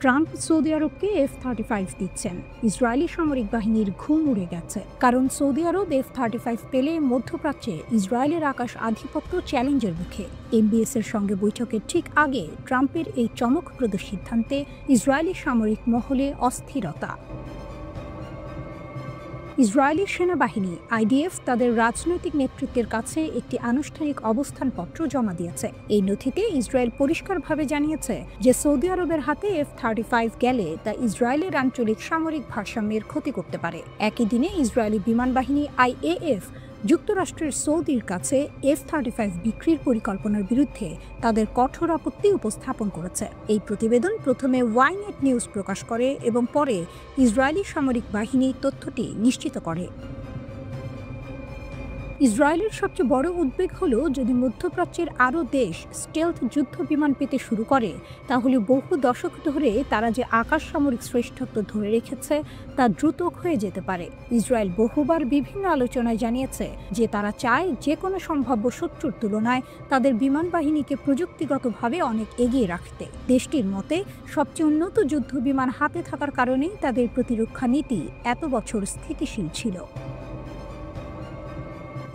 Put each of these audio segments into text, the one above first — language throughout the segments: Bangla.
ট্রাম্প সৌদি আরবকে F-35 দিচ্ছেন। ইসরায়েলি সামরিক বাহিনীর ঘুম উড়ে গেছে, কারণ সৌদি আরব F-35 পেলে মধ্যপ্রাচ্যে ইসরায়েলের আকাশ আধিপত্য চ্যালেঞ্জের মুখে। MBS এর সঙ্গে বৈঠকের ঠিক আগে ট্রাম্পের এই চমকপ্রদ সিদ্ধান্তে ইসরায়েলি সামরিক মহলে অস্থিরতা। ইসরায়েলি সেনাবাহিনী IDF তাদের রাজনৈতিক নেতৃত্বের কাছে একটি আনুষ্ঠানিক অবস্থানপত্র জমা দিয়েছে। এই নথিতে ইসরায়েল পরিষ্কারভাবে জানিয়েছে যে সৌদি আরবের হাতে F-35 গেলে তা ইসরায়েলের আঞ্চলিক সামরিক ভারসাম্যের ক্ষতি করতে পারে। একই দিনে ইসরায়েলি বিমান বাহিনী IAF যুক্তরাষ্ট্রের সৌদির কাছে F-35 বিক্রির পরিকল্পনার বিরুদ্ধে তাদের কঠোর আপত্তি উপস্থাপন করেছে। এই প্রতিবেদন প্রথমে ওয়াইনেট নিউজ প্রকাশ করে এবং পরে ইসরায়েলি সামরিক বাহিনী তথ্যটি নিশ্চিত করে। ইসরায়েলের সবচেয়ে বড় উদ্বেগ হলো, যদি মধ্যপ্রাচ্যের আরও দেশ স্টেলথ যুদ্ধ বিমান পেতে শুরু করে, তাহলে বহু দশক ধরে তারা যে আকাশ সামরিক শ্রেষ্ঠত্ব ধরে রেখেছে তা দ্রুত ক্ষয়ে যেতে পারে। ইসরায়েল বহুবার বিভিন্ন আলোচনায় জানিয়েছে যে তারা চায় যে কোনো সম্ভাব্য শত্রুর তুলনায় তাদের বিমান বাহিনীকে প্রযুক্তিগতভাবে অনেক এগিয়ে রাখতে। দেশটির মতে সবচেয়ে উন্নত যুদ্ধ বিমান হাতে থাকার কারণেই তাদের প্রতিরক্ষা নীতি এত বছর স্থিতিশীল ছিল।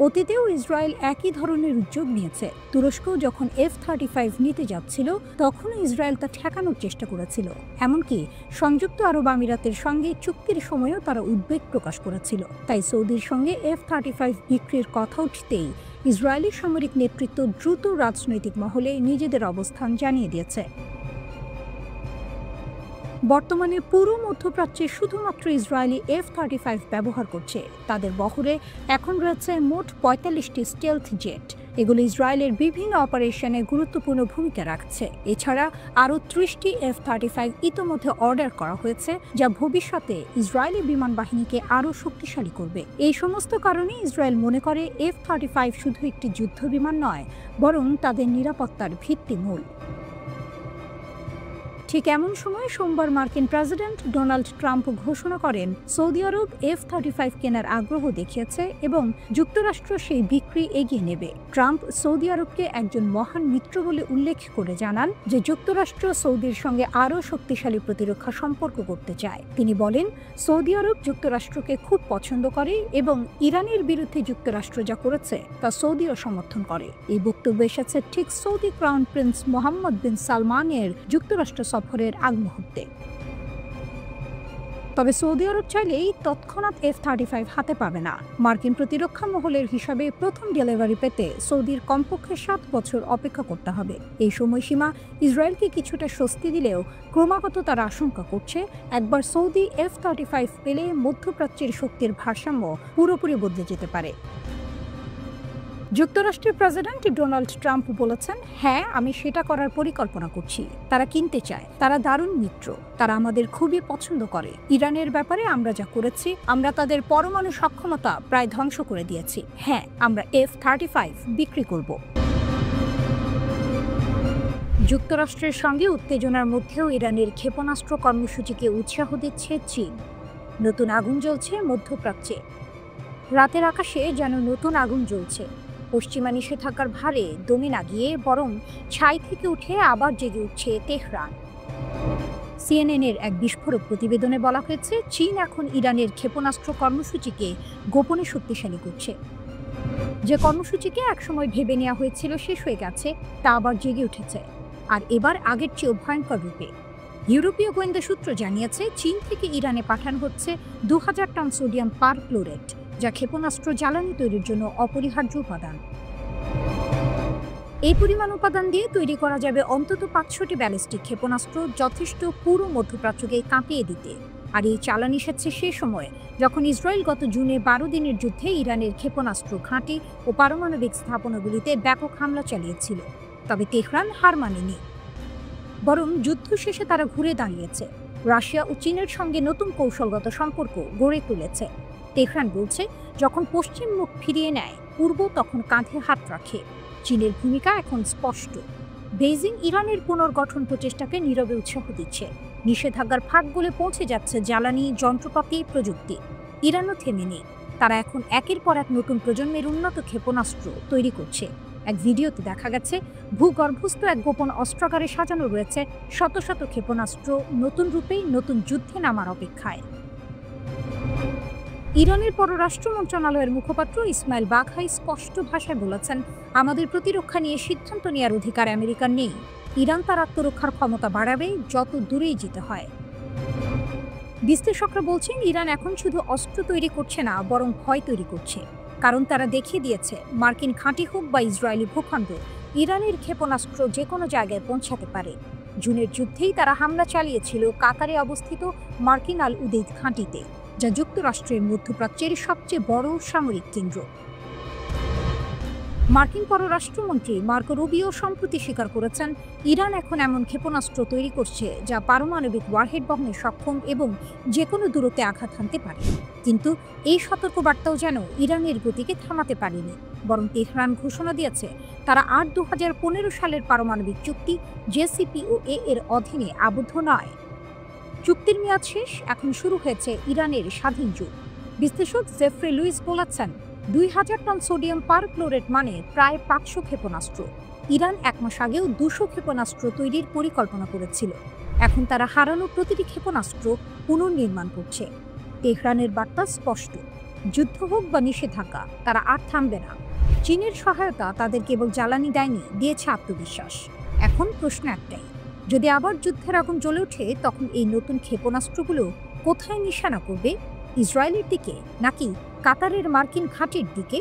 অতীতেও ইসরায়েল একই ধরনের উদ্যোগ নিয়েছে। তুরস্ক যখন F-35 নিতে যাচ্ছিল, তখনও ইসরায়েল তা ঠেকানোর চেষ্টা করেছিল। এমনকি সংযুক্ত আরব আমিরাতের সঙ্গে চুক্তির সময়ও তারা উদ্বেগ প্রকাশ করেছিল। তাই সৌদির সঙ্গে F-35 বিক্রির কথা উঠতেই ইসরায়েলি সামরিক নেতৃত্ব দ্রুত রাজনৈতিক মহলে নিজেদের অবস্থান জানিয়ে দিয়েছে। বর্তমানে পুরো মধ্যপ্রাচ্যে শুধুমাত্র ইসরায়েলি F-35 ব্যবহার করছে। তাদের বহরে এখন রয়েছে মোট 45টি স্টেলথ জেট। এগুলো ইসরায়েলের বিভিন্ন অপারেশনে গুরুত্বপূর্ণ ভূমিকা রাখছে। এছাড়া আরও 30টি F-35 ইতোমধ্যে অর্ডার করা হয়েছে, যা ভবিষ্যতে ইসরায়েলি বিমান বাহিনীকে আরও শক্তিশালী করবে। এই সমস্ত কারণে ইসরায়েল মনে করে F-35 শুধু একটি যুদ্ধ বিমান নয়, বরং তাদের নিরাপত্তার ভিত্তিমূল। ঠিক এমন সময় সোমবার মার্কিন প্রেসিডেন্ট ডোনাল্ড ট্রাম্প ঘোষণা করেন সৌদি আরব F-35 কেনার আগ্রহ দেখিয়েছে এবং যুক্তরাষ্ট্র সেই বিক্রি এগিয়ে নেবে। ট্রাম্প সৌদি আরবকে একজন মহান মিত্র বলে উল্লেখ করে জানান যে যুক্তরাষ্ট্র সৌদির সঙ্গে আরও শক্তিশালী প্রতিরক্ষা সম্পর্ক করতে চায়। তিনি বলেন, সৌদি আরব যুক্তরাষ্ট্রকে খুব পছন্দ করে এবং ইরানের বিরুদ্ধে যুক্তরাষ্ট্র যা করেছে তা সৌদিও সমর্থন করে। এই বক্তব্য এসেছে ঠিক সৌদি ক্রাউন প্রিন্স মোহাম্মদ বিন সালমানের যুক্তরাষ্ট্র সফরের আগ মুহূর্তে। তবে সৌদি আরব চাইলেই তৎক্ষণাৎ F-35 হাতে পাবে না। মার্কিন প্রতিরক্ষা মহলের হিসাবে প্রথম ডেলিভারি পেতে সৌদির কমপক্ষে 7 বছর অপেক্ষা করতে হবে। এই সময়সীমা ইসরায়েলকে কিছুটা স্বস্তি দিলেও ক্রমাগত তারা আশঙ্কা করছে, একবার সৌদি F-35 পেলে মধ্যপ্রাচ্যের শক্তির ভারসাম্য পুরোপুরি বদলে যেতে পারে। যুক্তরাষ্ট্রের প্রেসিডেন্ট ডোনাল্ড ট্রাম্প বলেছেন, হ্যাঁ, আমি সেটা করার পরিকল্পনা করছি। তারা কিনতে চায়, তারা দারুণ মিত্র, তারা আমাদের খুবই পছন্দ করে। ইরানের ব্যাপারে আমরা যা করেছি, আমরা তাদের পরমাণু সক্ষমতা প্রায় ধ্বংস করে দিয়েছি। হ্যাঁ, আমরা F-35 বিক্রি করব। যুক্তরাষ্ট্রের সঙ্গে উত্তেজনার মধ্যেও ইরানের ক্ষেপণাস্ত্র কর্মসূচিকে উৎসাহ দিচ্ছে চীন। নতুন আগুন জ্বলছে মধ্যপ্রাচ্যে। রাতের আকাশে যেন নতুন আগুন জ্বলছে। পশ্চিমা নিষেধাজ্ঞার ভারে দমে না গিয়ে বরং ছাই থেকে উঠে আবার জেগে উঠছে তেহরান। CNN-এর এক বিস্ফোরক প্রতিবেদনে বলা হয়েছে, চীন এখন ইরানের ক্ষেপণাস্ত্র কর্মসূচিকে গোপনে শক্তিশালী করছে। যে কর্মসূচিকে একসময় ভেবে নেওয়া হয়েছিল শেষ হয়ে গেছে, তা আবার জেগে উঠেছে, আর এবার আগের চেয়েও ভয়ঙ্কর রূপে। ইউরোপীয় গোয়েন্দা সূত্র জানিয়েছে, চীন থেকে ইরানে পাঠানো হচ্ছে 2000 টন সোডিয়াম পারক্লোরেট, যা ক্ষেপণাস্ত্র জ্বালানি তৈরির জন্য অপরিহার্য উপাদান। এই পরিমাণ উপাদান দিয়ে তৈরি করা যাবে অন্তত 500টি ব্যালিস্টিক ক্ষেপণাস্ত্র, যথেষ্ট পুরো মধ্যপ্রাচ্যকে কাঁপিয়ে দিতে। আর এই চালান এসেছে সে সময়ে যখন ইসরায়েল গত জুনে 12 দিনের যুদ্ধে ইরানের ক্ষেপণাস্ত্র ঘাঁটি ও পারমাণবিক স্থাপনাগুলিতে ব্যাপক হামলা চালিয়েছিল। তবে তেহরান হার মানেনি, বরং যুদ্ধ শেষে তারা ঘুরে দাঁড়িয়েছে। রাশিয়া ও চীনের সঙ্গে নতুন কৌশলগত সম্পর্ক গড়ে তুলেছে। তেহরান বলছে, যখন পশ্চিম মুখ ফিরিয়ে নেয়, পূর্ব তখন কাঁধে হাত রাখে। চীনের ভূমিকা এখন স্পষ্ট। বেইজিং ইরানের পুনর্গঠন প্রচেষ্টাকে নীরবে উৎসাহ দিচ্ছে। নিষেধাজ্ঞার ফাঁক গলে পৌঁছে যাচ্ছে জ্বালানি, যন্ত্রপাতি, প্রযুক্তি। ইরানও থেমে নেই। তারা এখন একের পর এক নতুন প্রজন্মের উন্নত ক্ষেপণাস্ত্র তৈরি করছে। এক ভিডিওতে দেখা গেছে ভূগর্ভস্থ এক গোপন অস্ত্রাগারে সাজানো রয়েছে শত শত ক্ষেপণাস্ত্র, নতুন রূপে নতুন যুদ্ধে নামার অপেক্ষায়। ইরানের পররাষ্ট্র মন্ত্রণালয়ের মুখপাত্র ইসমাইল বাঘাই স্পষ্ট ভাষায় বলেছেন, আমাদের প্রতিরক্ষা নিয়ে সিদ্ধান্ত নেওয়ার অধিকার আমেরিকার নেই। ইরান তার আত্মরক্ষার ক্ষমতা বাড়াবে যত দূরেই যেতে হয়। বিশ্লেষকরা বলছেন, ইরান এখন শুধু অস্ত্র তৈরি করছে না, বরং ভয় তৈরি করছে। কারণ তারা দেখিয়ে দিয়েছে, মার্কিন ঘাঁটি হোক বা ইসরায়েলি ভূখণ্ড, ইরানের ক্ষেপণাস্ত্র যে কোনো জায়গায় পৌঁছাতে পারে। জুনের যুদ্ধেই তারা হামলা চালিয়েছিল কাতারে অবস্থিত মার্কিন আল উদেইদ ঘাঁটিতে, যা যুক্তরাষ্ট্রের মধ্যপ্রাচ্যের সবচেয়ে বড় সামরিক কেন্দ্র। মার্কিন পররাষ্ট্রমন্ত্রী মার্কো রুবিও সম্প্রতি স্বীকার করেছেন, ইরান এখন এমন ক্ষেপণাস্ত্র তৈরি করছে যা পারমাণবিক ওয়ারহেড বহনে সক্ষম এবং যে কোনো দূরত্বে আঘাত হানতে পারে। কিন্তু এই সতর্কবার্তাও যেন ইরানের গতিকে থামাতে পারেনি, বরং তেহরান ঘোষণা দিয়েছে তারা আর 2015 সালের পারমাণবিক চুক্তি JCPOA এর অধীনে আবদ্ধ নয়। চুক্তির মেয়াদ শেষ, এখন শুরু হয়েছে ইরানের স্বাধীন যুগ। বিশ্লেষক জেফ্রে লুইস বলেছেন, 2000 টন সোডিয়াম পারক্লোরেট মানে প্রায় 500 ক্ষেপণাস্ত্র। ইরান 1 মাস আগেও 200 ক্ষেপণাস্ত্র তৈরির পরিকল্পনা করেছিল। এখন তারা হারানো প্রতিটি ক্ষেপণাস্ত্র পুনর্নির্মাণ করছে। তেহরানের বার্তা স্পষ্ট, যুদ্ধ হোক বা নিষেধাজ্ঞা, তারা আর থামবে না। চীনের সহায়তা তাদের কেবল জ্বালানি দেয়নি, দিয়েছে আত্মবিশ্বাস। এখন প্রশ্ন একটাই, যদি আবার যুদ্ধের আগুন জ্বলে ওঠে, তখন এই নতুন ক্ষেপণাস্ত্রগুলো কোথায় নিশানা করবে? ইসরায়েলের দিকে নাকি কাতারের মার্কিন ঘাঁটির দিকে?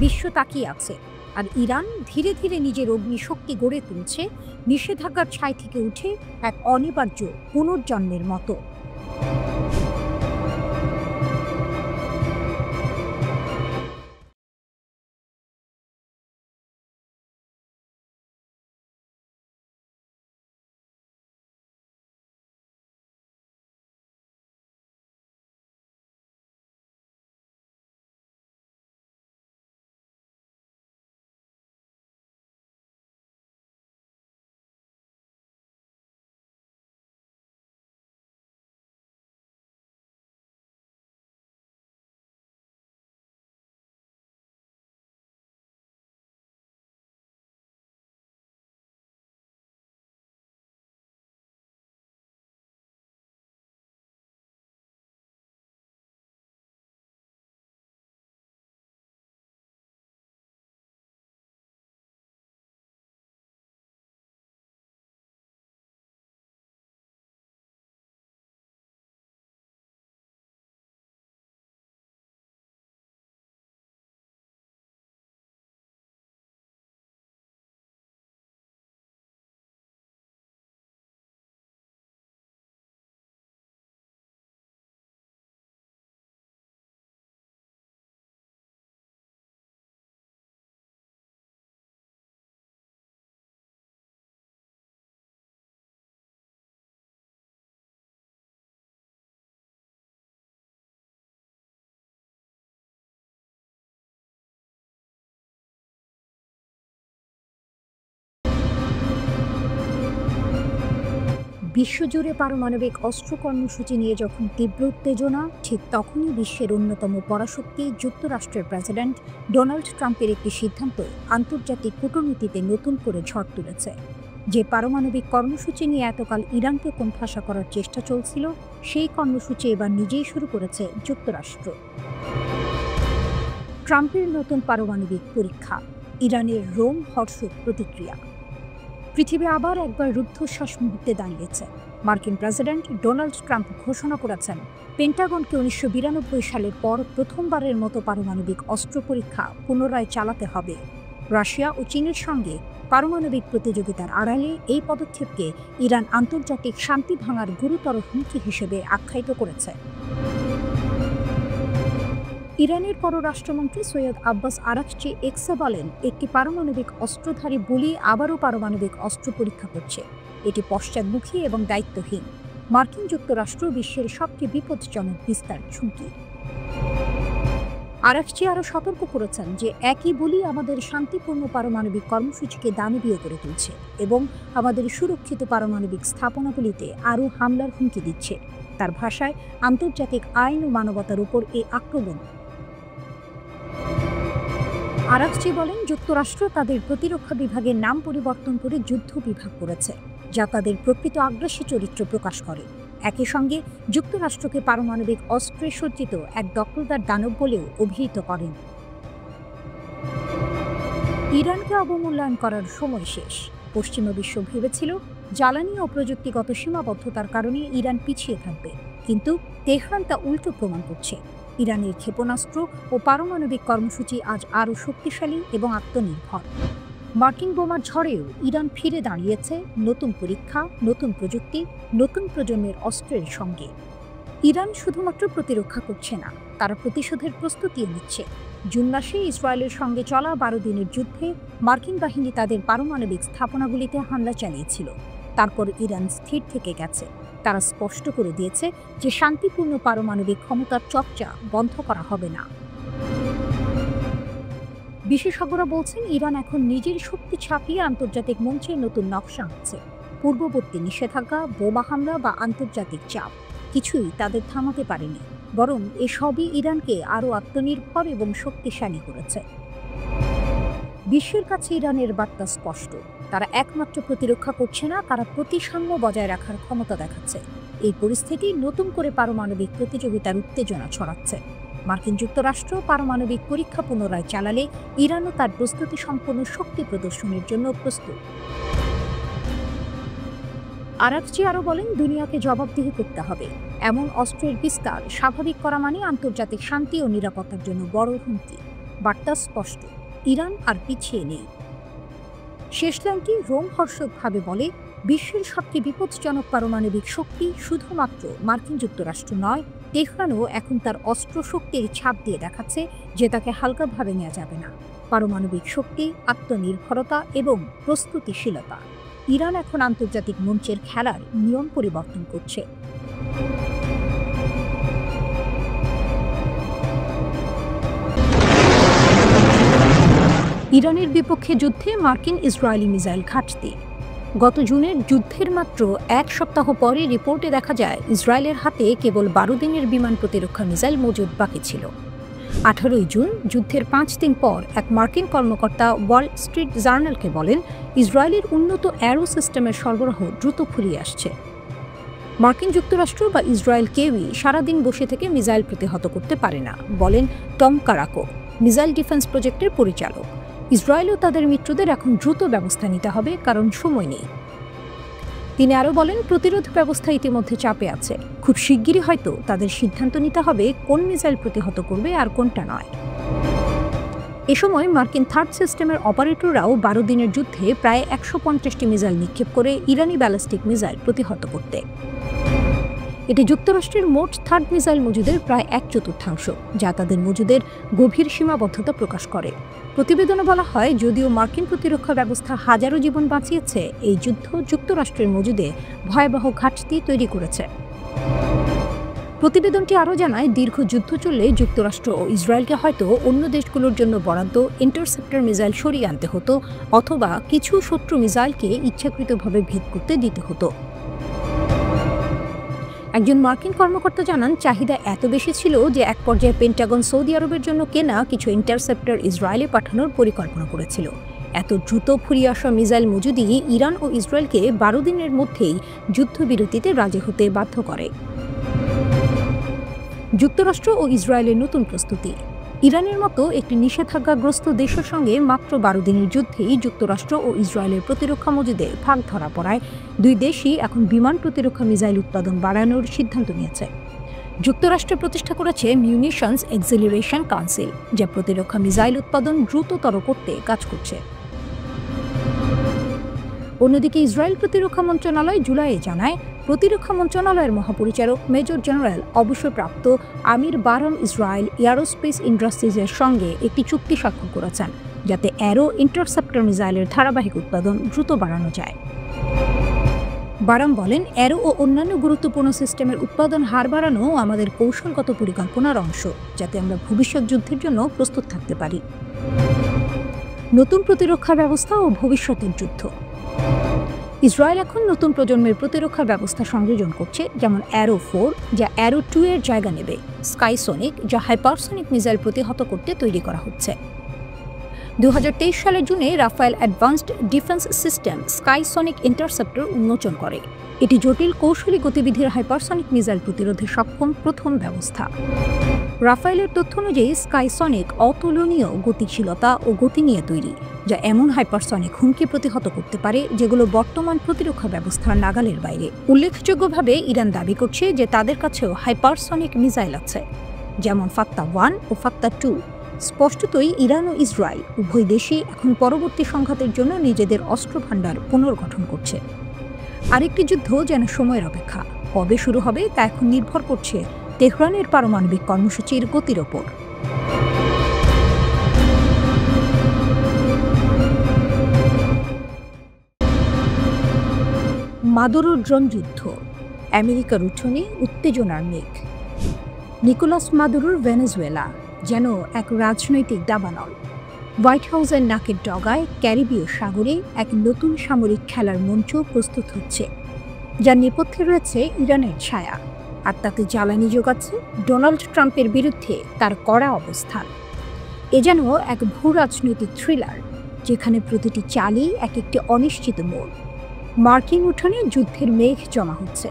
বিশ্ব তাকিয়ে আছে, আর ইরান ধীরে ধীরে নিজের অগ্নিশক্তি গড়ে তুলছে, নিষেধাজ্ঞার ছাই থেকে উঠে এক অনিবার্য পুনর্জন্মের মতো। বিশ্বজুড়ে পারমাণবিক অস্ত্র কর্মসূচি নিয়ে যখন তীব্র উত্তেজনা, ঠিক তখনই বিশ্বের অন্যতম পরাশক্তি যুক্তরাষ্ট্রের প্রেসিডেন্ট ডোনাল্ড ট্রাম্পের একটি সিদ্ধান্ত আন্তর্জাতিক কূটনীতিতে নতুন করে ঝড় তুলেছে। যে পারমাণবিক কর্মসূচি নিয়ে এতকাল ইরানকে কোণঠাসা করার চেষ্টা চলছিল, সেই কর্মসূচি এবার নিজেই শুরু করেছে যুক্তরাষ্ট্র। ট্রাম্পের নতুন পারমাণবিক পরীক্ষা, ইরানের রোমহর্ষক প্রতিক্রিয়া। পৃথিবী আবার একবার রুদ্ধশ্বাস মুহূর্তে দাঁড়িয়েছে। মার্কিন প্রেসিডেন্ট ডোনাল্ড ট্রাম্প ঘোষণা করেছেন, পেন্টাগনকে 1992 সালের পর প্রথমবারের মতো পারমাণবিক অস্ত্র পরীক্ষা পুনরায় চালাতে হবে। রাশিয়া ও চীনের সঙ্গে পারমাণবিক প্রতিযোগিতার আড়ালে এই পদক্ষেপকে ইরান আন্তর্জাতিক শান্তি ভাঙার গুরুতর হুমকি হিসেবে আখ্যায়িত করেছে। ইরানের পররাষ্ট্রমন্ত্রী সৈয়দ আব্বাস আরাকচি এক্সে বলেন, একটি পারমাণবিক অস্ত্রধারী বুলি আবারও পারমাণবিক অস্ত্র পরীক্ষা করছে। এটি পশ্চাদমুখী এবং দায়িত্বহীন। মার্কিন যুক্তরাষ্ট্র বিশ্বের সবচেয়ে বিপজ্জনক বিস্তার ঝুঁকি। আরাকচি আরও সতর্ক করেছেন যে একই বুলি আমাদের শান্তিপূর্ণ পারমাণবিক কর্মসূচিকে দানবীয় করে তুলছে এবং আমাদের সুরক্ষিত পারমাণবিক স্থাপনাগুলিতে আরও হামলার হুমকি দিচ্ছে। তার ভাষায়, আন্তর্জাতিক আইন ও মানবতার উপর এই আক্রমণ আরাকচি বলেন, যুক্তরাষ্ট্র তাদের প্রতিরক্ষা বিভাগের নাম পরিবর্তন করে যুদ্ধ বিভাগ করেছে, যা তাদের প্রকৃত আগ্রাসী চরিত্র প্রকাশ করে। একই সঙ্গে যুক্তরাষ্ট্রকে পারমাণবিক অস্ত্রে সজ্জিত এক দখলদার দানব বলেও অভিহিত করেন। ইরানকে অবমূল্যায়ন করার সময় শেষ। পশ্চিমা বিশ্ব ভেবেছিল জ্বালানি ও প্রযুক্তিগত সীমাবদ্ধতার কারণে ইরান পিছিয়ে থাকবে, কিন্তু তেহরান তা উল্টো প্রমাণ করছে। ইরানের ক্ষেপণাস্ত্র ও পারমাণবিক কর্মসূচি আজ আরও শক্তিশালী এবং আত্মনির্ভর। মার্কিন বোমার ঝড়েও ইরান ফিরে দাঁড়িয়েছে নতুন পরীক্ষা, নতুন প্রযুক্তি, নতুন প্রজন্মের অস্ত্রের সঙ্গে। ইরান শুধুমাত্র প্রতিরক্ষা করছে না, তারা প্রতিশোধের প্রস্তুতিও নিচ্ছে। জুন মাসে ইসরায়েলের সঙ্গে চলা 12 দিনের যুদ্ধে মার্কিন বাহিনী তাদের পারমাণবিক স্থাপনাগুলিতে হামলা চালিয়েছিল। তারপর ইরান স্থির থেকে গেছে। তারা স্পষ্ট করে দিয়েছে যে শান্তিপূর্ণ পারমাণবিক ক্ষমতার চর্চা বন্ধ করা হবে না। বিশেষজ্ঞরা বলছেন, ইরান এখন নিজের শক্তি ছাপিয়ে আন্তর্জাতিক মঞ্চে নতুন নকশা আনছে। পূর্ববর্তী নিষেধাজ্ঞা, বোমা হামলা বা আন্তর্জাতিক চাপ কিছুই তাদের থামাতে পারেনি, বরং এসবই ইরানকে আরও আত্মনির্ভর এবং শক্তিশালী করেছে। বিশ্বের কাছে ইরানের বার্তা স্পষ্ট, তারা একমাত্র প্রতিরক্ষা করছে না, তারা প্রতিসাম্য বজায় রাখার ক্ষমতা দেখাচ্ছে। এই পরিস্থিতি নতুন করে পারমাণবিক প্রতিযোগিতার উত্তেজনা ছড়াচ্ছে। মার্কিন যুক্তরাষ্ট্র পারমাণবিক পরীক্ষা পুনরায় চালালে ইরানও তার প্রস্তুতি সম্পন্ন শক্তি প্রদর্শনের জন্য প্রস্তুত। আরাকচি আরও বলেন, দুনিয়াকে জবাবদিহি করতে হবে। এমন অস্ত্রের বিস্তার স্বাভাবিক করা মানে আন্তর্জাতিক শান্তি ও নিরাপত্তার জন্য বড় হুমকি। বার্তা স্পষ্ট, ইরান আর পিছিয়ে নেই। শেষ লাইনটি রোমহর্ষকভাবে বলে, বিশ্বের সবচেয়ে বিপজ্জনক পারমাণবিক শক্তি শুধুমাত্র মার্কিন যুক্তরাষ্ট্র নয়, তেহরানও এখন তার অস্ত্র শক্তির ছাপ দিয়ে দেখাচ্ছে যে তাকে হালকাভাবে নেওয়া যাবে না। পারমাণবিক শক্তি, আত্মনির্ভরতা এবং প্রস্তুতিশীলতা, ইরান এখন আন্তর্জাতিক মঞ্চের খেলার নিয়ম পরিবর্তন করছে। ইরানের বিপক্ষে যুদ্ধে মার্কিন ইসরায়েলি মিসাইল ঘাটতি। গত জুনের যুদ্ধের মাত্র এক সপ্তাহ পরে রিপোর্টে দেখা যায় ইসরায়েলের হাতে কেবল 12 দিনের বিমান প্রতিরক্ষা মিসাইল মজুদ বাকি ছিল। 18 জুন যুদ্ধের 5 দিন পর এক মার্কিন কর্মকর্তা ওয়াল স্ট্রিট জার্নালকে বলেন, ইসরায়েলের উন্নত অ্যারো সিস্টেমের সরবরাহ দ্রুত ফুরিয়ে আসছে। মার্কিন যুক্তরাষ্ট্র বা ইসরায়েল কেউই সারাদিন বসে থেকে মিসাইল প্রতিহত করতে পারে না, বলেন টম কারাকো, মিসাইল ডিফেন্স প্রজেক্টের পরিচালক। ইসরায়েলও তাদের মিত্রদের এখন দ্রুত ব্যবস্থা নিতে হবে, কারণ সময় নেই। তিনি আরও বলেন, প্রতিরোধ ব্যবস্থা ইতিমধ্যে চাপে আছে। খুব শিগগিরই হয়তো তাদের সিদ্ধান্ত নিতে হবে কোন মিসাইল প্রতিহত করবে আর কোনটা নয়। এ সময় মার্কিন থার্ড সিস্টেমের অপারেটররাও 12 দিনের যুদ্ধে প্রায় 150টি মিসাইল নিক্ষেপ করে ইরানি ব্যালিস্টিক মিসাইল প্রতিহত করতে। এটি যুক্তরাষ্ট্রের মোট থার্ড মিসাইল মজুদের প্রায় 1/4, যা তাদের মজুদের গভীর সীমাবদ্ধতা প্রকাশ করে। প্রতিবেদনে বলা হয়, যদিও মার্কিন প্রতিরক্ষা ব্যবস্থা হাজারো জীবন বাঁচিয়েছে, এই যুদ্ধ যুক্তরাষ্ট্রের মজুদে ভয়াবহ ঘাটতি তৈরি করেছে। প্রতিবেদনটি আরও জানায়, দীর্ঘ যুদ্ধ চললে যুক্তরাষ্ট্র ও ইসরায়েলকে হয়তো অন্য দেশগুলোর জন্য বরাদ্দ ইন্টারসেপ্টর মিসাইল সরিয়ে আনতে হতো, অথবা কিছু শত্রু মিসাইলকে ইচ্ছাকৃতভাবে ভেদ করতে দিতে হতো। একজন মার্কিন কর্মকর্তা জানান, চাহিদা এত বেশি ছিল যে এক পর্যায়ে পেন্টাগন সৌদি আরবের জন্য কেনা কিছু ইন্টারসেপ্টর ইসরায়েলে পাঠানোর পরিকল্পনা করেছিল। এত দ্রুত ফুরিয়ে আসা মিসাইল মজুদি ইরান ও ইসরায়েলকে 12 দিনের মধ্যেই যুদ্ধবিরতিতে রাজি হতে বাধ্য করে। যুক্তরাষ্ট্র ও ইসরায়েলের নতুন প্রস্তুতি। ইরানের মতো একটি নিষেধাজ্ঞাগ্রস্ত দেশের সঙ্গে মাত্র 12 দিনের যুদ্ধেই যুক্তরাষ্ট্র ও ইসরায়েলের প্রতিরক্ষা মজুদে ভাগ ধরা পড়ায় দুই দেশই এখন বিমান প্রতিরক্ষা মিসাইল উৎপাদন বাড়ানোর সিদ্ধান্ত নিয়েছে। যুক্তরাষ্ট্র প্রতিষ্ঠা করেছে মিউনিশনস এক্সিলারেশন কাউন্সিল, যা প্রতিরক্ষা মিসাইল উৎপাদন দ্রুততর করতে কাজ করছে। অন্যদিকে ইসরায়েল প্রতিরক্ষা মন্ত্রণালয় জুলাইয়ে জানায়, প্রতিরক্ষা মন্ত্রণালয়ের মহাপরিচালক মেজর জেনারেল অবসরপ্রাপ্ত আমির বারম ইসরায়েল এয়ারোস্পেস ইন্ডাস্ট্রিজের সঙ্গে একটি চুক্তি স্বাক্ষর করেছেন, যাতে অ্যারো ইন্টারসেপ্টর মিসাইলের ধারাবাহিক উৎপাদন দ্রুত বাড়ানো যায়। বারাম বলেন, অ্যারো ও অন্যান্য গুরুত্বপূর্ণ সিস্টেমের উৎপাদন হার বাড়ানো আমাদের কৌশলগত পরিকল্পনার অংশ, যাতে আমরা ভবিষ্যৎ যুদ্ধের জন্য প্রস্তুত থাকতে পারি। নতুন প্রতিরক্ষা ব্যবস্থা ও ভবিষ্যতের যুদ্ধ। ইসরায়েল এখন নতুন প্রজন্মের প্রতিরক্ষা ব্যবস্থা সংযোজন করছে, যেমন অ্যারো 4, যা অ্যারো 2 এর জায়গা নেবে, স্কাইসনিক, যা হাইপারসনিক মিসাইল প্রতিহত করতে তৈরি করা হচ্ছে। 2023 সালের জুনে Rafael advanced defence system SkySonic interceptor উন্মোচন করে। এটি জটিল কৌশলী গতিবিধির হাইপারসনিক মিসাইল প্রতিরোধে সক্ষম প্রথম ব্যবস্থা। রাফায়েলের তথ্য অনুযায়ী স্কাইসনিক অতুলনীয় গতিশীলতা ও গতি নিয়ে তৈরি, যা এমন হাইপারসনিক হুমকি প্রতিহত করতে পারে যেগুলো বর্তমান প্রতিরক্ষা ব্যবস্থার নাগালের বাইরে। উল্লেখযোগ্যভাবে ইরান দাবি করছে যে তাদের কাছেও হাইপারসনিক মিসাইল আছে, যেমন ফাত্তা-1 ও ফাত্তা-2। স্পষ্টতই ইরান ও ইসরায়েল উভয় দেশই এখন পরবর্তী সংঘাতের জন্য নিজেদের অস্ত্রভাণ্ডার পুনর্গঠন করছে। আরেকটি যুদ্ধ যেন সময়ের অপেক্ষা। কবে শুরু হবে তা এখন নির্ভর করছে তেহরানের পারমাণবিক কর্মসূচির গতির ওপর। মাদুরোর ড্রোন যুদ্ধ, আমেরিকার উঠোনে উত্তেজনার মেঘ। নিকোলাস মাদুরোর ভেনেজুয়েলা যেন এক রাজনৈতিক দাবানল। হোয়াইট হাউসের নাকের ডগায় ক্যারিবীয় সাগরে এক নতুন সামরিক খেলার মঞ্চ প্রস্তুত হচ্ছে, যার নেপথ্যে রয়েছে ইরানের ছায়া, আর তাতে জ্বালানি যোগাচ্ছে ডোনাল্ড ট্রাম্পের বিরুদ্ধে তার কড়া অবস্থান। এ যেন এক ভূ রাজনৈতিক থ্রিলার, যেখানে প্রতিটি চালই এক একটি অনিশ্চিত মোড়। মার্কিন উঠোনে যুদ্ধের মেঘ জমা হচ্ছে।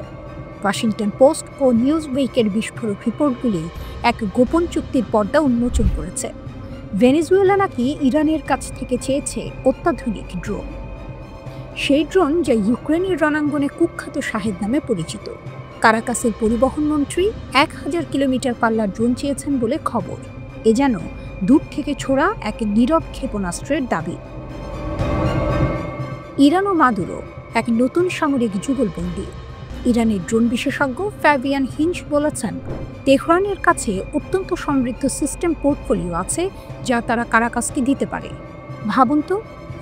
ওয়াশিংটন পোস্ট ও নিউজ উইকের বিস্ফোরক রিপোর্টগুলি এক গোপন চুক্তির পর্দা উন্মোচন করেছে। ভেনেজুয়েলা নাকি ইরানের কাছ থেকে চেয়েছে অত্যাধুনিক ড্রোন, সেই ড্রোন যা ইউক্রেনের রণাঙ্গনে কুখ্যাত শাহেদ নামে পরিচিত। কারাকাসের পরিবহন মন্ত্রী 1000 কিলোমিটার পাল্লার ড্রোন চেয়েছেন বলে খবর। এ যেন দূর থেকে ছোড়া এক নীরব ক্ষেপণাস্ত্রের দাবি। ইরান ও মাদুরো এক নতুন সামরিক যুগলবন্দি। ইরানের ড্রোন বিশেষজ্ঞ ফ্যাবিয়ান হিঞ্চ বলেছেন, তেহরানের কাছে অত্যন্ত সমৃদ্ধ সিস্টেম পোর্টফোলিও আছে যা তারা কারাকাসকে দিতে পারে। ভাবুন তো,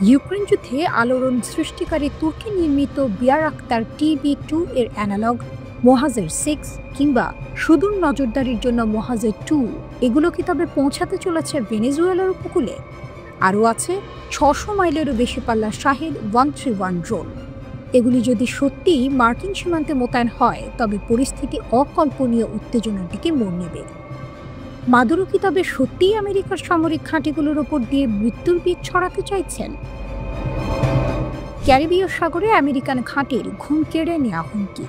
ইউক্রেন যুদ্ধে আলোড়ন সৃষ্টিকারী তুর্কি নির্মিত বিয়ারাক্তার TB2 এর অ্যানালগ মোহাজের 6 কিংবা সুদূর নজরদারির জন্য মোহাজের 2, এগুলো কি তবে পৌঁছাতে চলেছে ভেনেজুয়েলার উপকূলে? আরও আছে 600 মাইলেরও বেশি পাল্লার শাহেদ 131 ড্রোন। এগুলি যদি সত্যিই মার্কিন সীমান্তে মোতায়েন হয়, তবে পরিস্থিতি অকল্পনীয় উত্তেজনার দিকে মোড় নেবে। মাদুরো কি তবে সত্যিই আমেরিকার সামরিক ঘাঁটিগুলোর ওপর দিয়ে মৃত্যুর বীজ ছড়াতে চাইছেন? ক্যারিবীয় সাগরে আমেরিকান ঘাঁটির ঘুম কেড়ে নেওয়া হুমকি।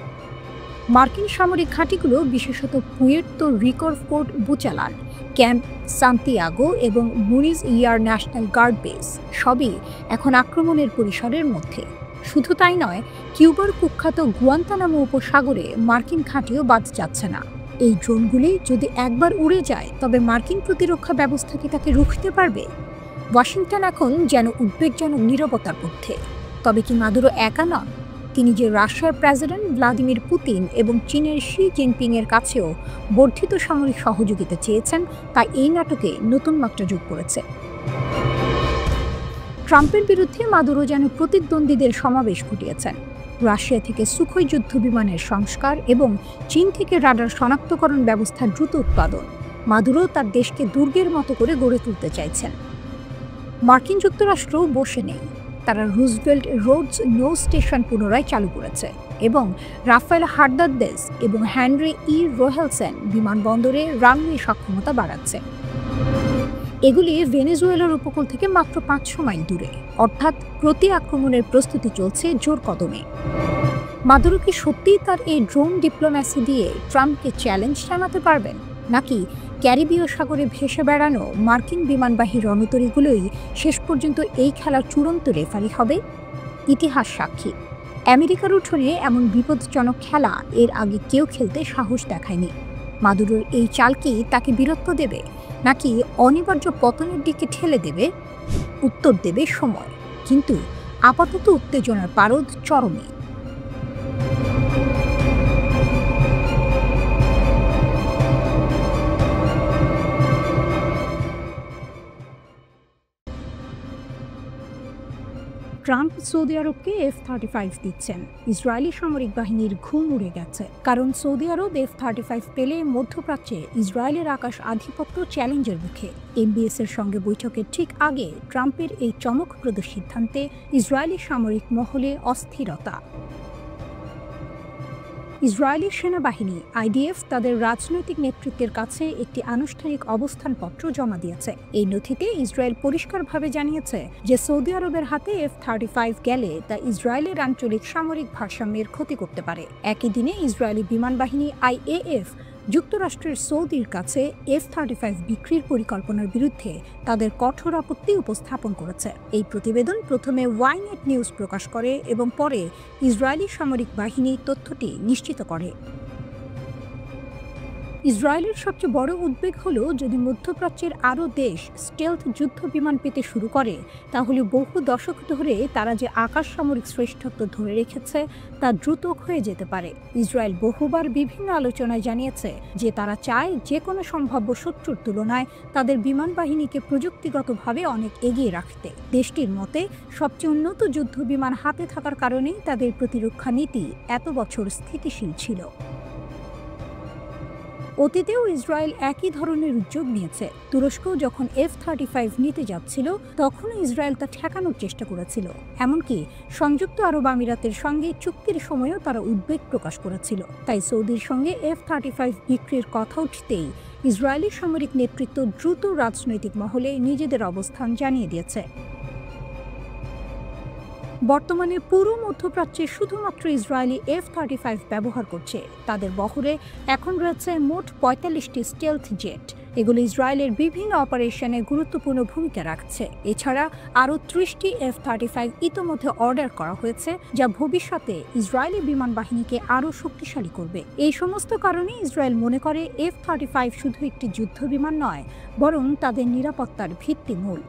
মার্কিন সামরিক ঘাঁটিগুলো, বিশেষত পুয়ের্তো রিকোর ফোর্ট বুচালান, ক্যাম্প সান্তিয়াগো এবং মুনিজ ইয়ার ন্যাশনাল গার্ড বেস, সবই এখন আক্রমণের পরিসরের মধ্যে। শুধু তাই নয়, কিউবার কুখ্যাত গুয়ান্তানামো উপসাগরে মার্কিন ঘাঁটিও বাদ যাচ্ছে না। এই ড্রোনগুলি যদি একবার উড়ে যায়, তবে মার্কিন প্রতিরক্ষা ব্যবস্থা কি তাকে রুখতে পারবে? ওয়াশিংটন এখন যেন উদ্বেগজনক নীরবতার মধ্যে। তবে কি মাদুরো একা নন? তিনি যে রাশিয়ার প্রেসিডেন্ট ভ্লাদিমির পুতিন এবং চীনের শি জিনপিংয়ের কাছেও বর্ধিত সামরিক সহযোগিতা চেয়েছেন, তা এই নাটকে নতুন মাত্রা যোগ করেছে। ট্রাম্পের বিরুদ্ধে মাদুরো যেন প্রতিদ্বন্দ্বীদের সমাবেশ ঘটিয়েছেন। রাশিয়া থেকে সুখোই যুদ্ধ বিমানের সংস্কার এবং চীন থেকে রাডার শনাক্তকরণ ব্যবস্থার দ্রুত উৎপাদন। মাদুরো তার দেশকে দুর্গের মতো করে গড়ে তুলতে চাইছেন। মার্কিন যুক্তরাষ্ট্রও বসে নেই। তারা রুজভেল্ট রোডস নৌ স্টেশন পুনরায় চালু করেছে এবং রাফায়েল হার্নান্দেজ এবং হেনরি রোহেলসেন বিমানবন্দরে রানওয়ে সক্ষমতা বাড়াচ্ছে। এগুলি ভেনেজুয়েলার উপকূল থেকে মাত্র 500 মাইল দূরে, অর্থাৎ প্রতি আক্রমণের প্রস্তুতি চলছে জোর কদমে। মাদুরো কি সত্যিই তার এই ড্রোন ডিপ্লোম্যাসি দিয়ে ট্রাম্পকে চ্যালেঞ্জ জানাতে পারবেন, নাকি ক্যারিবীয় সাগরে ভেসে বেড়ানো মার্কিন বিমানবাহী রণতরীগুলোই শেষ পর্যন্ত এই খেলার চূড়ান্ত রেফারি হবে? ইতিহাস সাক্ষী, আমেরিকার উঠোনে এমন বিপজ্জনক খেলা এর আগে কেউ খেলতে সাহস দেখায়নি। মাদুরোর এই চাল কি তাকে বীরত্ব দেবে, নাকি অনিবার্য পতনের দিকে ঠেলে দেবে? উত্তর দেবে সময়, কিন্তু আপাতত উত্তেজনার পারদ চরমে। ট্রাম্প সৌদি আরবকে F-35 দিচ্ছেন। ইসরায়েলি সামরিক বাহিনীর ঘুম উড়ে গেছে, কারণ সৌদি আরব F-35 পেলে মধ্যপ্রাচ্যে ইসরায়েলের আকাশ আধিপত্য চ্যালেঞ্জের মুখে। MBS-এর সঙ্গে বৈঠকের ঠিক আগে ট্রাম্পের এই চমকপ্রদ সিদ্ধান্তে ইসরায়েলি সামরিক মহলে অস্থিরতা। ইসরায়েলি সেনাবাহিনী আইডিএফ তাদের রাজনৈতিক নেতৃত্বের কাছে একটি আনুষ্ঠানিক অবস্থানপত্র জমা দিয়েছে। এই নথিতে ইসরায়েল পরিষ্কারভাবে জানিয়েছে যে সৌদি আরবের হাতে F-35 গেলে তা ইসরায়েলের আঞ্চলিক সামরিক ভারসাম্যের ক্ষতি করতে পারে। একই দিনে ইসরায়েলি বিমান বাহিনী IAF যুক্তরাষ্ট্রের সৌদির কাছে F-35 বিক্রির পরিকল্পনার বিরুদ্ধে তাদের কঠোর আপত্তি উপস্থাপন করেছে। এই প্রতিবেদন প্রথমে ওয়াইনেট নিউজ প্রকাশ করে এবং পরে ইসরায়েলি সামরিক বাহিনী তথ্যটি নিশ্চিত করে। ইসরায়েলের সবচেয়ে বড় উদ্বেগ হলো যদি মধ্যপ্রাচ্যের আরও দেশ স্টেলথ যুদ্ধ বিমান পেতে শুরু করে, তাহলে বহু দশক ধরে তারা যে আকাশ সামরিক শ্রেষ্ঠত্ব ধরে রেখেছে তা দ্রুত ক্ষয়ে যেতে পারে। ইসরায়েল বহুবার বিভিন্ন আলোচনায় জানিয়েছে যে তারা চায় যে কোনো সম্ভাব্য শত্রুর তুলনায় তাদের বিমান বাহিনীকে প্রযুক্তিগতভাবে অনেক এগিয়ে রাখতে। দেশটির মতে সবচেয়ে উন্নত যুদ্ধ বিমান হাতে থাকার কারণেই তাদের প্রতিরক্ষা নীতি এত বছর স্থিতিশীল ছিল। অতীতেও ইসরায়েল একই ধরনের উদ্যোগ নিয়েছে। তুরস্ক যখন F-35 নিতে যাচ্ছিল তখনও ইসরায়েল তা ঠেকানোর চেষ্টা করেছিল। এমনকি সংযুক্ত আরব আমিরাতের সঙ্গে চুক্তির সময়ও তারা উদ্বেগ প্রকাশ করেছিল। তাই সৌদির সঙ্গে F-35 বিক্রির কথা উঠতেই ইসরায়েলি সামরিক নেতৃত্ব দ্রুত রাজনৈতিক মহলে নিজেদের অবস্থান জানিয়ে দিয়েছে। বর্তমানে পুরো মধ্যপ্রাচ্যে শুধুমাত্র ইসরায়েলি F-35 ব্যবহার করছে। তাদের বহরে এখন রয়েছে মোট 45টি স্টেলথ জেট। এগুলো ইসরায়েলের বিভিন্ন অপারেশনে গুরুত্বপূর্ণ ভূমিকা রাখছে। এছাড়া আরও 30টি F-35 ইতোমধ্যে অর্ডার করা হয়েছে, যা ভবিষ্যতে ইসরায়েলি বিমান বাহিনীকে আরও শক্তিশালী করবে। এই সমস্ত কারণে ইসরায়েল মনে করে F-35 শুধু একটি যুদ্ধ বিমান নয়, বরং তাদের নিরাপত্তার ভিত্তিমূল।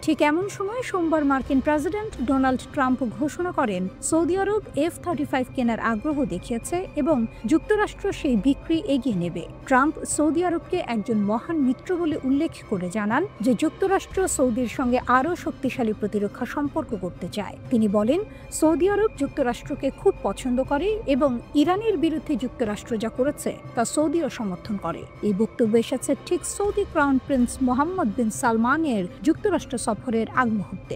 ঠিক এমন সময় সোমবার মার্কিন প্রেসিডেন্ট ডোনাল্ড ট্রাম্প ঘোষণা করেন সৌদি আরব F-35 কেনার আগ্রহ দেখিয়েছে এবং যুক্তরাষ্ট্র সেই বিক্রি এগিয়ে নেবে। ট্রাম্প সৌদি আরবকে একজন মহান মিত্র বলে উল্লেখ করে জানান যে যুক্তরাষ্ট্র সৌদির সঙ্গে আরও শক্তিশালী প্রতিরক্ষা সম্পর্ক করতে চায়। তিনি বলেন, সৌদি আরব যুক্তরাষ্ট্রকে খুব পছন্দ করে এবং ইরানের বিরুদ্ধে যুক্তরাষ্ট্র যা করেছে তা সৌদিও সমর্থন করে। এই বক্তব্য এসেছে ঠিক সৌদি ক্রাউন প্রিন্স মোহাম্মদ বিন সালমানের যুক্তরাষ্ট্র সফরের আগ মুহূর্তে।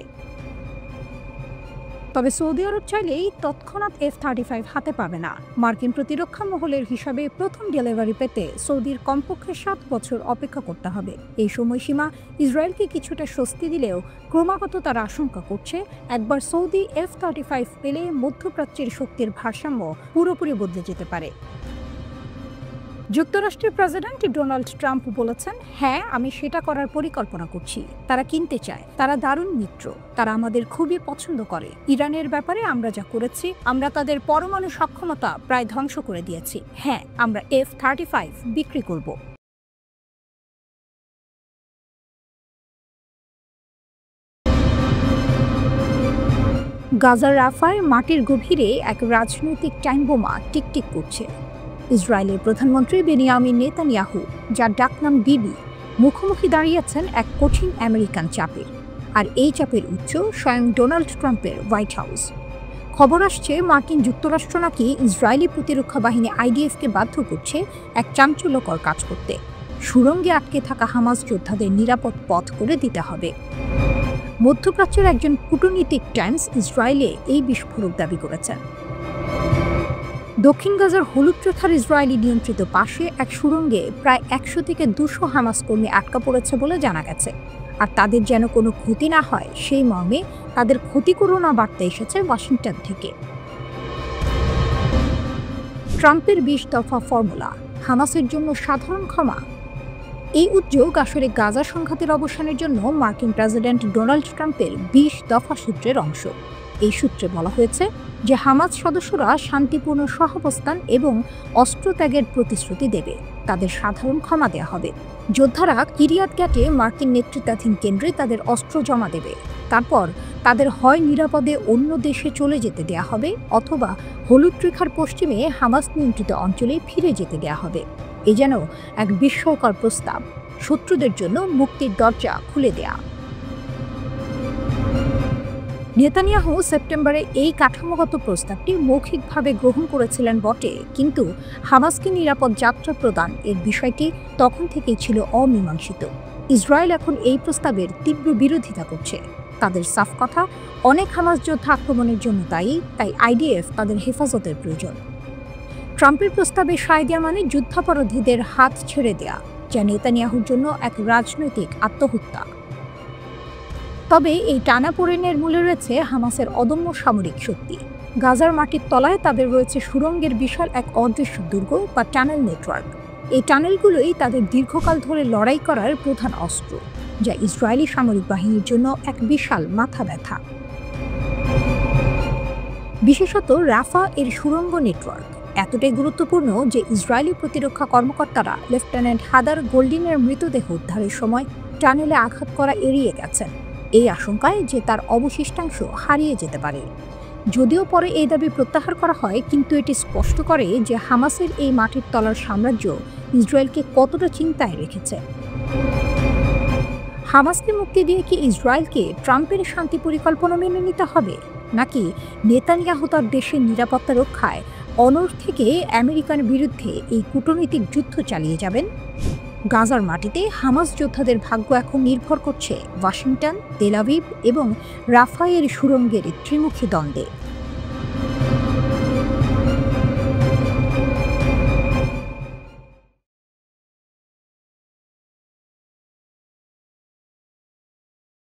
তবে সৌদি আরব চাইলেই তৎক্ষণাৎ F-35 হাতে পাবে না। মার্কিন প্রতিরক্ষা মহলের হিসাবে প্রথম ডেলিভারি পেতে সৌদির কমপক্ষে 7 বছর অপেক্ষা করতে হবে। এই সময়সীমা ইসরায়েলকে কিছুটা স্বস্তি দিলেও ক্রমাগত তারা আশঙ্কা করছে একবার সৌদি F-35 পেলে মধ্যপ্রাচ্যের শক্তির ভারসাম্য পুরোপুরি বদলে যেতে পারে। যুক্তরাষ্ট্রের প্রেসিডেন্ট ডোনাল্ড ট্রাম্প বলেছেন, হ্যাঁ, আমি সেটা করার পরিকল্পনা করছি। তারা কিনতে চায়, তারা দারুণ মিত্র, তারা আমাদের খুবই পছন্দ করে। ইরানের ব্যাপারে আমরা যা করেছি, আমরা তাদের পরমাণু সক্ষমতা প্রায় ধ্বংস করে দিয়েছি। হ্যাঁ, আমরা F-35 বিক্রি করব। গাজার রাফায় মাটির গভীরে এক রাজনৈতিক টাইম বোমা টিকটিক করছে। ইসরায়েলের প্রধানমন্ত্রী বেনিয়ামিন নেতানিয়াহু, যার ডাকনাম বিবি, মুখোমুখি দাঁড়িয়েছেন এক কঠিন আমেরিকান চাপের। আর এই চাপের উৎস স্বয়ং ডোনাল্ড ট্রাম্পের হোয়াইট হাউস। খবর আসছে মার্কিন যুক্তরাষ্ট্র নাকি ইসরায়েলি প্রতিরক্ষা বাহিনী IDF-কে বাধ্য করছে এক চাঞ্চল্যকর কাজ করতে। সুড়ঙ্গে আটকে থাকা হামাস যোদ্ধাদের নিরাপদ পথ করে দিতে হবে। মধ্যপ্রাচ্যের একজন কূটনীতিক টাইমস ইসরায়েলে এই বিস্ফোরক দাবি করেছেন। দক্ষিণ গাজার হলুদ রেখার ইসরায়েলি নিয়ন্ত্রিত পাশে এক সুড়ঙ্গে প্রায় 100 থেকে 200 হামাস কর্মী আটকা পড়েছে বলে জানা গেছে। আর তাদের যেন কোনো ক্ষতি না হয় সেই মর্মে তাদের ক্ষতি করো না বার্তা এসেছে ওয়াশিংটন থেকে। ট্রাম্পের 20 দফা ফর্মুলা, হামাসের জন্য সাধারণ ক্ষমা। এই উদ্যোগ আসলে গাজা সংঘাতের অবসানের জন্য মার্কিন প্রেসিডেন্ট ডোনাল্ড ট্রাম্পের 20 দফা সূত্রের অংশ। এই সূত্রে বলা হয়েছে যে হামাস সদস্যরা শান্তিপূর্ণ সহাবস্থান এবং অস্ত্রত্যাগের প্রতিশ্রুতি দেবে, তাদের সাধারণ ক্ষমা দেওয়া হবে। যোদ্ধারা কিরিয়াত গ্যাটে মার্কিন নেতৃত্বাধীন কেন্দ্রে তাদের অস্ত্র জমা দেবে। তারপর তাদের হয় নিরাপদে অন্য দেশে চলে যেতে দেয়া হবে অথবা হলুদ রেখার পশ্চিমে হামাস নিয়ন্ত্রিত অঞ্চলে ফিরে যেতে দেয়া হবে। এ যেন এক বিস্ময়কর প্রস্তাব, শত্রুদের জন্য মুক্তির দরজা খুলে দেয়া। নেতানিয়াহু সেপ্টেম্বরে এই কাঠামোগত প্রস্তাবটি মৌখিকভাবে গ্রহণ করেছিলেন বটে, কিন্তু হামাসকে নিরাপদ যাত্রা প্রদান এর বিষয়টি তখন থেকেই ছিল অমীমাংসিত। ইসরায়েল এখন এই প্রস্তাবের তীব্র বিরোধিতা করছে। তাদের সাফ কথা, অনেক হামাস যোদ্ধা আক্রমণের জন্য দায়ী, তাই আইডিএফ তাদের হেফাজতের প্রয়োজন। ট্রাম্পের প্রস্তাবে সায় দেওয়া মানে যুদ্ধাপরাধীদের হাত ছেড়ে দেয়া, যা নেতানিয়াহুর জন্য এক রাজনৈতিক আত্মহত্যা। তবে এই টানাপোড়েনের মূলে রয়েছে হামাসের অদম্য সামরিক শক্তি। গাজার মাটির তলায় তাদের রয়েছে সুড়ঙ্গের বিশাল এক অদৃশ্য দুর্গ বা টানেল নেটওয়ার্ক। এই টানেলগুলোই তাদের দীর্ঘকাল ধরে লড়াই করার প্রধান অস্ত্র, যা ইসরায়েলি সামরিক বাহিনীর জন্য এক বিশাল মাথা ব্যথা। বিশেষত রাফা এর সুড়ঙ্গ নেটওয়ার্ক এতটাই গুরুত্বপূর্ণ যে ইসরায়েলি প্রতিরক্ষা কর্মকর্তারা লেফটেন্যান্ট হাদার গোল্ডিনের মৃতদেহ উদ্ধারের সময় টানেলে আঘাত করা এড়িয়ে গেছেন, এই আশঙ্কায় যে তার অবশিষ্টাংশ হারিয়ে যেতে পারে। যদিও পরে এই দাবি প্রত্যাহার করা হয়, কিন্তু এটি স্পষ্ট করে যে হামাসের এই মাটির তলার সাম্রাজ্য ইসরায়েলকে কতটা চিন্তায় রেখেছে। হামাসকে মুক্তি দিয়ে কি ইসরায়েলকে ট্রাম্পের শান্তি পরিকল্পনা মেনে নিতে হবে, নাকি নেতানিয়াহু তার দেশের নিরাপত্তা রক্ষায় অনড় থেকে আমেরিকার বিরুদ্ধে এই কূটনৈতিক যুদ্ধ চালিয়ে যাবেন? গাজার মাটিতে হামাস যোদ্ধাদের ভাগ্য এখন নির্ভর করছে ওয়াশিংটন, তেল আভিভ এবং রাফায়ের সুড়ঙ্গের ত্রিমুখী দ্বন্দ্বে।